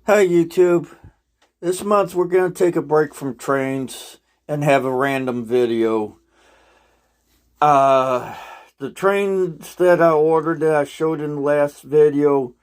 Hi YouTube. This month we're going to take a break from trains and have a random video. The trains that I ordered that I showed in the last video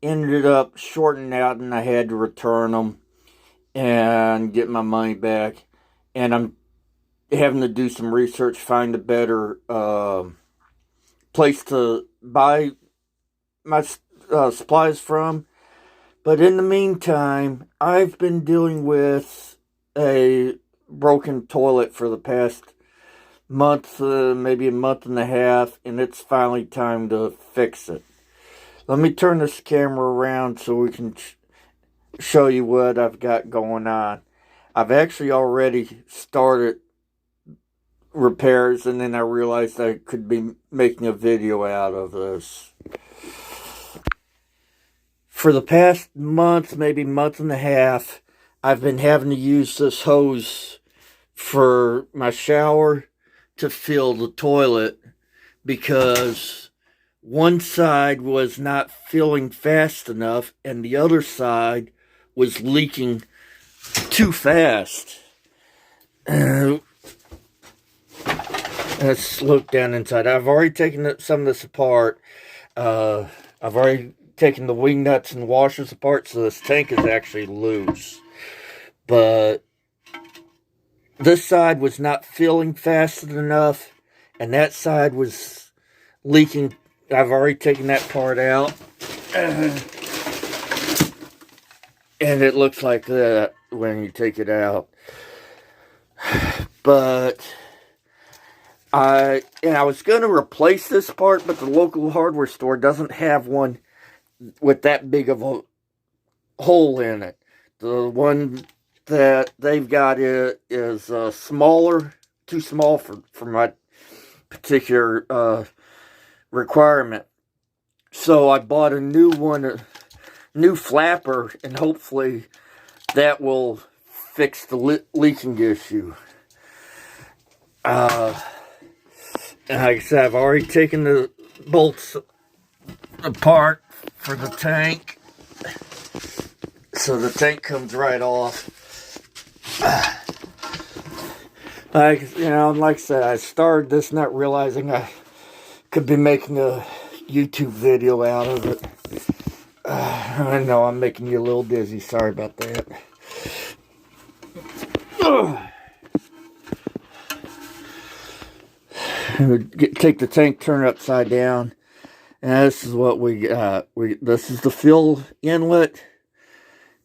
ended up shorting out and I had to return them and get my money back. And I'm having to do some research, find a better place to buy my supplies from. But in the meantime, I've been dealing with a broken toilet for the past month, maybe a month and a half, and it's finally time to fix it. Let me turn this camera around so we can show you what I've got going on. I've actually already started repairs, and then I realized I could be making a video out of this. For the past month, maybe month and a half, I've been having to use this hose for my shower to fill the toilet because one side was not filling fast enough and the other side was leaking too fast. Let's look down inside. I've already taken some of this apart. I've already taking the wing nuts and washers apart, so this tank is actually loose. But this side was not filling fast enough, and that side was leaking. I've already taken that part out. And it looks like that when you take it out. But I was going to replace this part, but the local hardware store doesn't have one with that big of a hole in it. The one that they've got is smaller, too small for my particular requirement. So I bought a new one, a new flapper, and hopefully that will fix the leaking issue. And like I said, I've already taken the bolts apart for the tank, so the tank comes right off. Like I said, I started this not realizing I could be making a YouTube video out of it. I know I'm making you a little dizzy. Sorry about that. Take the tank, turn it upside down. And this is what we got. This is the fill inlet.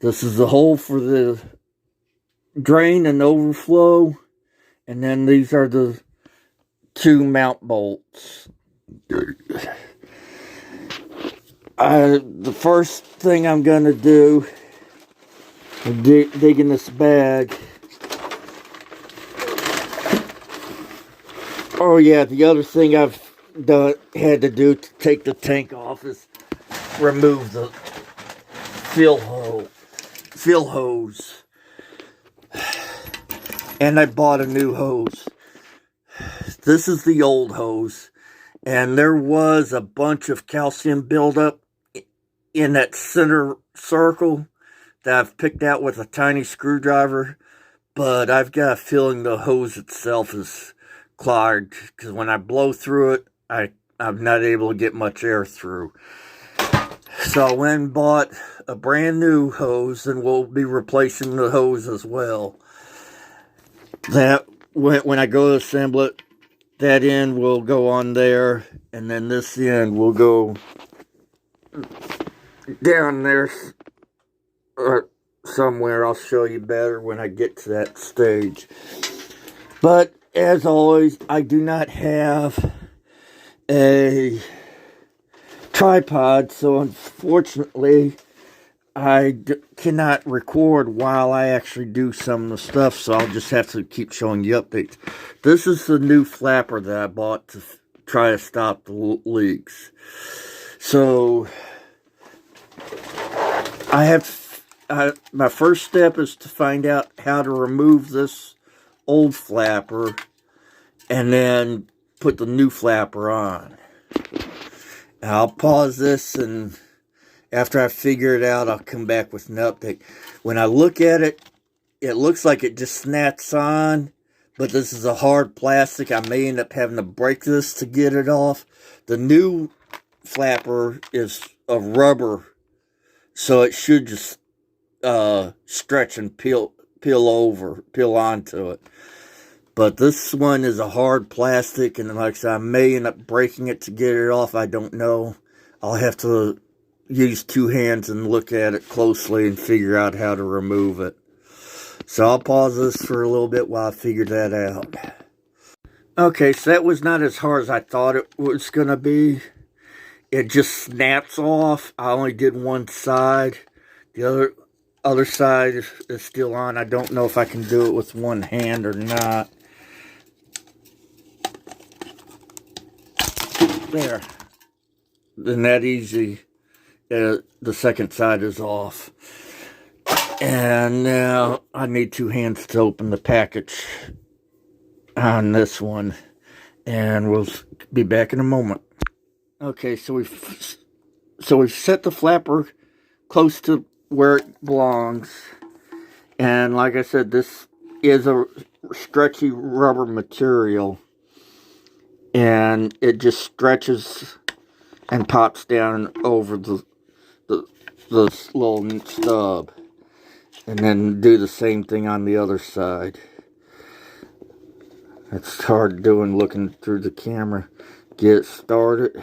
This is the hole for the drain and overflow. And then these are the two mount bolts. The first thing I'm going to do is dig in this bag. Oh yeah, the other thing I've had to do to take the tank off is remove the fill hose. And I bought a new hose. This is the old hose, and there was a bunch of calcium buildup in that center circle that I've picked out with a tiny screwdriver, but I've got a feeling the hose itself is clogged because when I blow through it, I'm not able to get much air through. So I went and bought a brand new hose, and we'll be replacing the hose as well. That when I go to assemble it, that end will go on there, and then this end will go down there or somewhere. I'll show you better when I get to that stage. But as always, I do not have a tripod, so unfortunately I cannot record while I actually do some of the stuff, so I'll just have to keep showing you updates. This is the new flapper that I bought to try to stop the leaks. So my first step is to find out how to remove this old flapper and then put the new flapper on. I'll pause this and After I figure it out, I'll come back with an update. When I look at it, it looks like it just snaps on, but this is a hard plastic. I may end up having to break this to get it off. The new flapper is a rubber, so it should just stretch and peel onto it. But this one is a hard plastic, and like I said, I may end up breaking it to get it off. I don't know. I'll have to use two hands and look at it closely and figure out how to remove it. So I'll pause this for a little bit while I figure that out. Okay, so that was not as hard as I thought it was going to be. It just snaps off. I only did one side. The other side is still on. I don't know if I can do it with one hand or not. There. Isn't that easy? The second side is off. And now I need two hands to open the package on this one. And we'll be back in a moment. Okay, so we've set the flapper close to where it belongs. And like I said, this is a stretchy rubber material. And it just stretches and pops down over the little stub. And then do the same thing on the other side. It's hard doing looking through the camera. Get it started.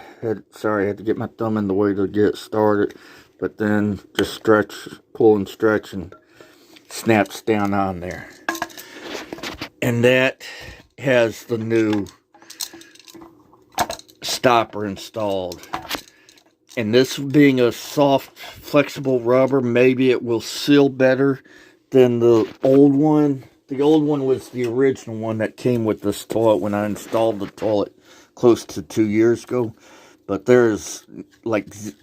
Sorry, I had to get my thumb in the way to get it started. But then just stretch, pull and stretch, and snaps down on there. And that has the new stopper installed. And this being a soft, flexible rubber, maybe it will seal better than the old one. The old one was the original one that came with this toilet when I installed the toilet close to 2 years ago. But there's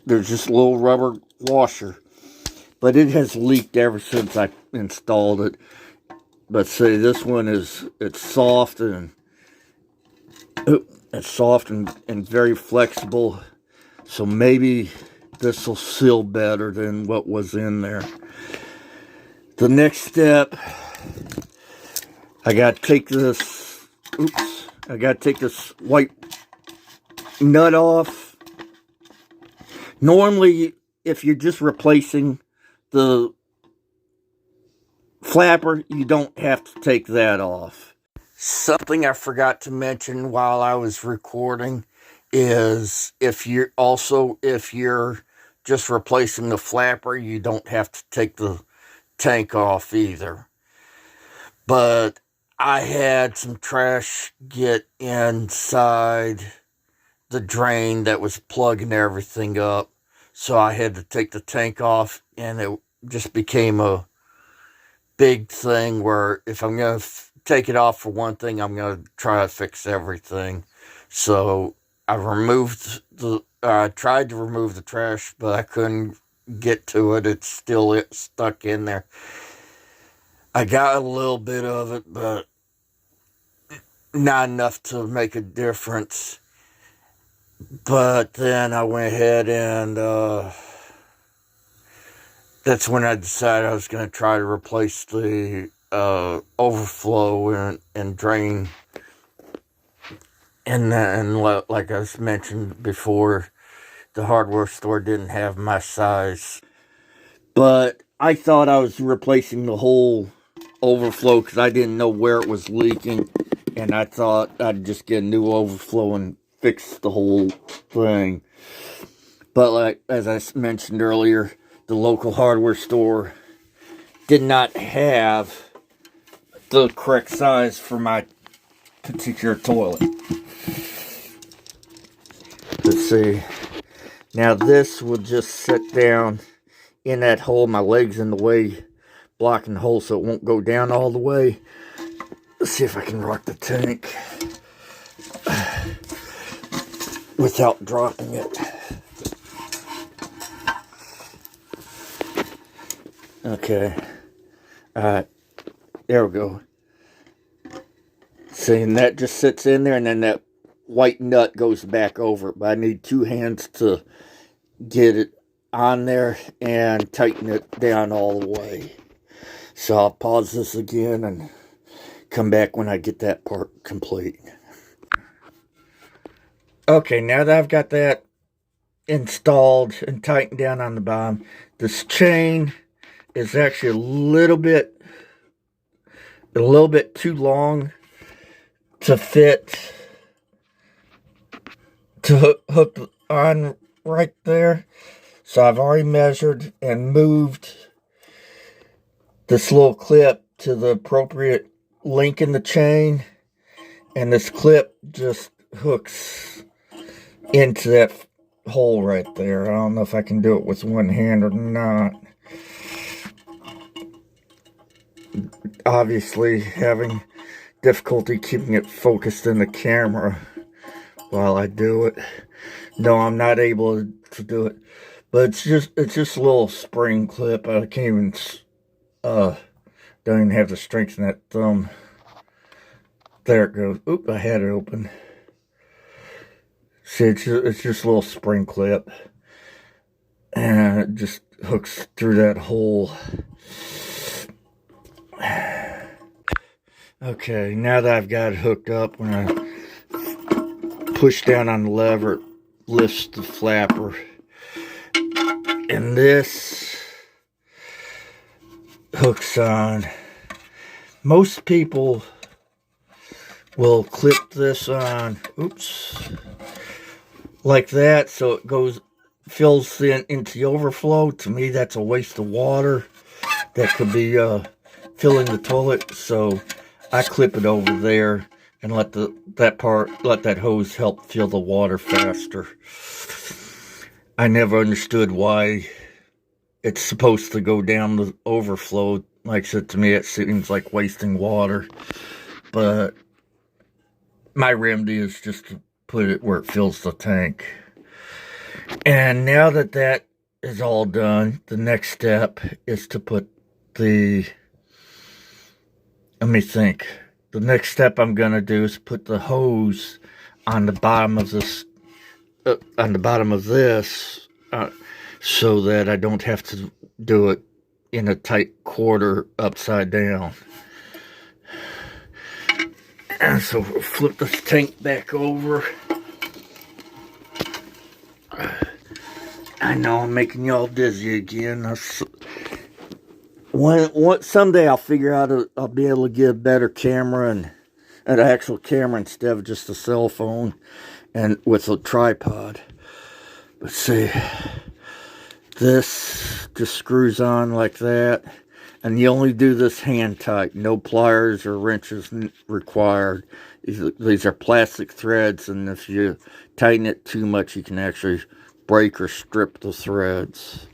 just a little rubber washer. But it has leaked ever since I installed it. But see, this one it's soft and very flexible. So maybe this will seal better than what was in there. The next step, I got to take this white nut off. Normally, if you're just replacing the flapper, you don't have to take that off. Something I forgot to mention while I was recording is if you're just replacing the flapper, you don't have to take the tank off either. But I had some trash get inside the drain that was plugging everything up, so I had to take the tank off, and it just became a big thing where if I'm going to take it off for one thing, I'm going to try to fix everything. So I tried to remove the trash, but I couldn't get to it. It's still stuck in there. I got a little bit of it, but not enough to make a difference. But then I went ahead and that's when I decided I was going to try to replace the overflow and drain. And like I mentioned before, the hardware store didn't have my size. But I thought I was replacing the whole overflow because I didn't know where it was leaking. And I thought I'd just get a new overflow and fix the whole thing. But like as I mentioned earlier, the local hardware store did not have the correct size for my particular toilet. Let's see. Now this will just sit down in that hole. My leg's in the way, blocking the hole so it won't go down all the way. Let's see if I can rock the tank without dropping it. Okay. Alright. There we go. See, and that just sits in there, and then that white nut goes back over it. But I need two hands to get it on there and tighten it down all the way. So I'll pause this again and come back when I get that part complete. Okay, now that I've got that installed and tightened down on the bottom, this chain is actually a little bit too long to fit to hook on right there. So I've already measured and moved this little clip to the appropriate link in the chain, and this clip just hooks into that hole right there. I don't know if I can do it with one hand or not. Obviously having difficulty keeping it focused in the camera while I do it. No, I'm not able to do it. But it's just a little spring clip. I can't even don't even have the strength in that thumb. There it goes. Oop, I had it open. See, it's just a little spring clip. And it just hooks through that hole. Okay, now that I've got it hooked up, when I push down on the lever, it lifts the flapper. And this hooks on. Most people will clip this on, oops, like that, so it fills into the overflow. To me, that's a waste of water. That could be filling the toilet, so I clip it over there and let that hose help fill the water faster. I never understood why it's supposed to go down the overflow. Like I said, to me, it seems like wasting water. But my remedy is just to put it where it fills the tank. And now that that is all done, the next step is to put let me think. The next step I'm going to do is put the hose on the bottom of this, so that I don't have to do it in a tight quarter upside down. And so we'll flip this tank back over. I know I'm making y'all dizzy again. Someday I'll figure out I'll be able to get a better camera and an actual camera instead of just a cell phone and with a tripod. But see, this just screws on like that, and you only do this hand tight. No pliers or wrenches required. These are plastic threads, and if you tighten it too much, you can actually break or strip the threads.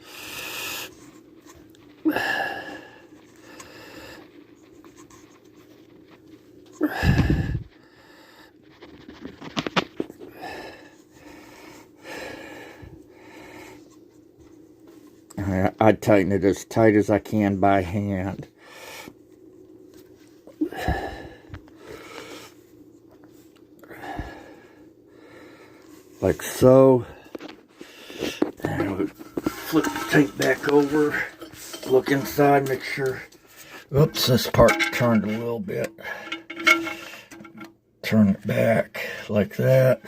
I tighten it as tight as I can by hand. Like so. And we flip the tank back over. Look inside, make sure. Oops, this part turned a little bit. Turn it back like that.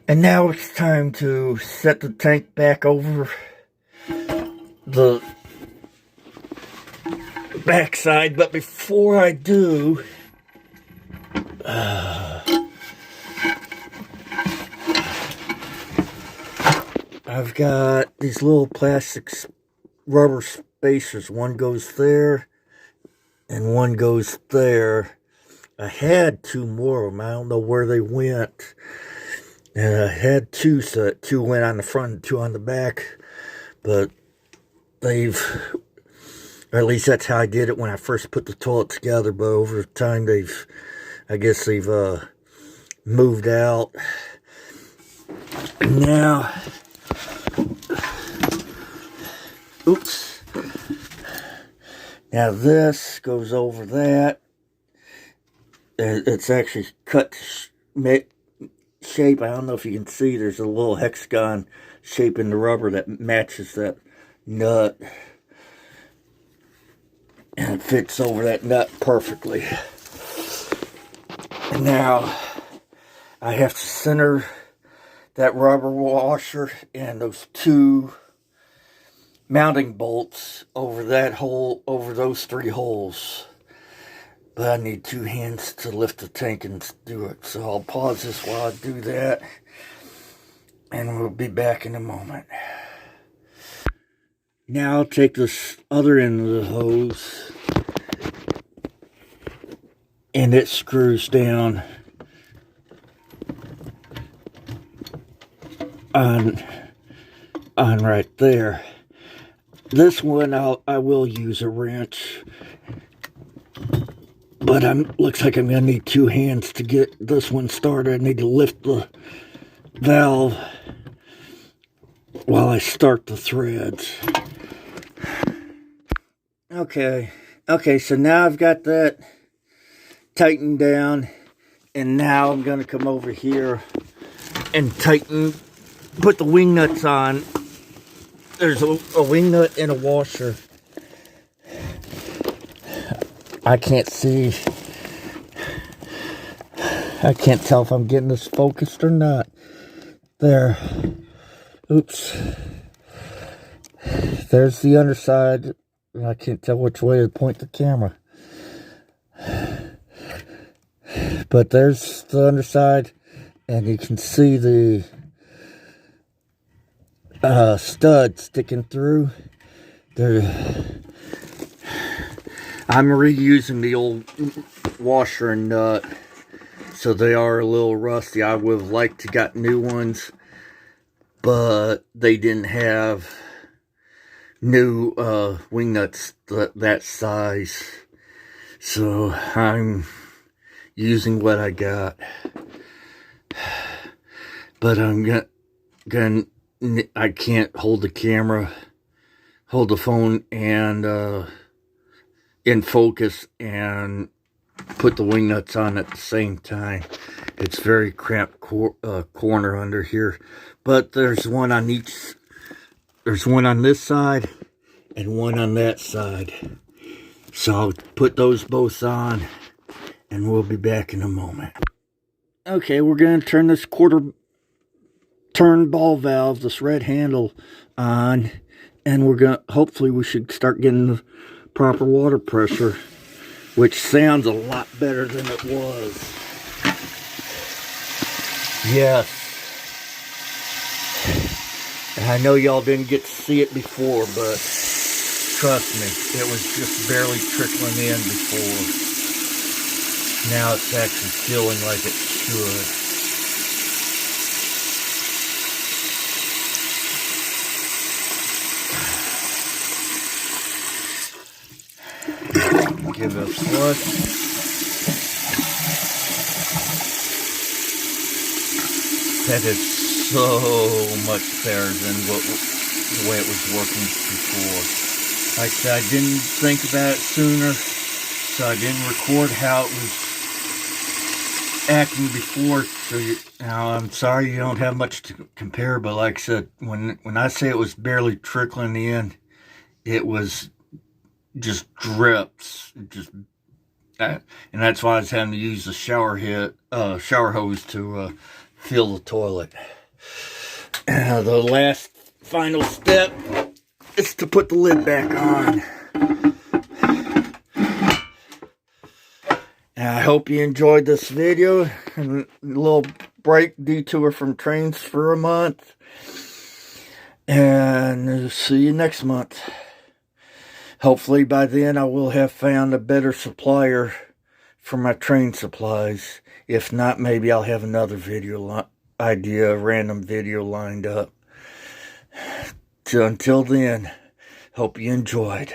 And now it's time to set the tank back over the backside. But before I do, I've got these little plastic rubber spacers. One goes there and one goes there. I had two more of them. I don't know where they went. And I had two, so two went on the front and two on the back. But or at least that's how I did it when I first put the toilet together. But over time, I guess they've moved out. Now, oops. Now this goes over that. It's actually cut shape. I don't know if you can see, there's a little hexagon shape in the rubber that matches that nut. And it fits over that nut perfectly. And now I have to center that rubber washer and those two mounting bolts over that hole, over those 3 holes. But I need 2 hands to lift the tank and do it. So I'll pause this while I do that. And we'll be back in a moment. Now I'll take this other end of the hose. And it screws down on right there. This one I will use a wrench. But looks like I'm going to need 2 hands to get this one started. I need to lift the valve while I start the threads. Okay, so now I've got that tightened down. And now I'm going to come over here and put the wing nuts on. There's a wing nut and a washer. I can't see. I can't tell if I'm getting this focused or not. There. Oops. There's the underside. I can't tell which way to point the camera. But there's the underside. And you can see the stud sticking through. I'm reusing the old washer and nut, so they are a little rusty. I would have liked to got new ones, but they didn't have new wing nuts that size, so I'm using what I got. But I can't hold the camera, hold the phone, and in focus and put the wing nuts on at the same time. It's very cramped corner under here, but there's one on each. There's one on this side and one on that side. So I'll put those both on and we'll be back in a moment. Okay, we're going to turn this quarter turn ball valve, this red handle, on, and we're going to, hopefully we should start getting the proper water pressure, which sounds a lot better than it was. Yes. And I know y'all didn't get to see it before, but trust me, it was just barely trickling in before. Now it's actually feeling like it should. Give it a flush. That is so much better than the way it was working before. Like I said, I didn't think about it sooner, so I didn't record how it was acting before. So now I'm sorry you don't have much to compare, but like I said, when I say it was barely trickling in, it was just drips, and that's why I was having to use the shower hose to fill the toilet. The last final step is to put the lid back on. And I hope you enjoyed this video and a little break detour from trains for a month. And see you next month. Hopefully by then I will have found a better supplier for my train supplies. If not, maybe I'll have another video idea, a random video lined up. So until then, hope you enjoyed.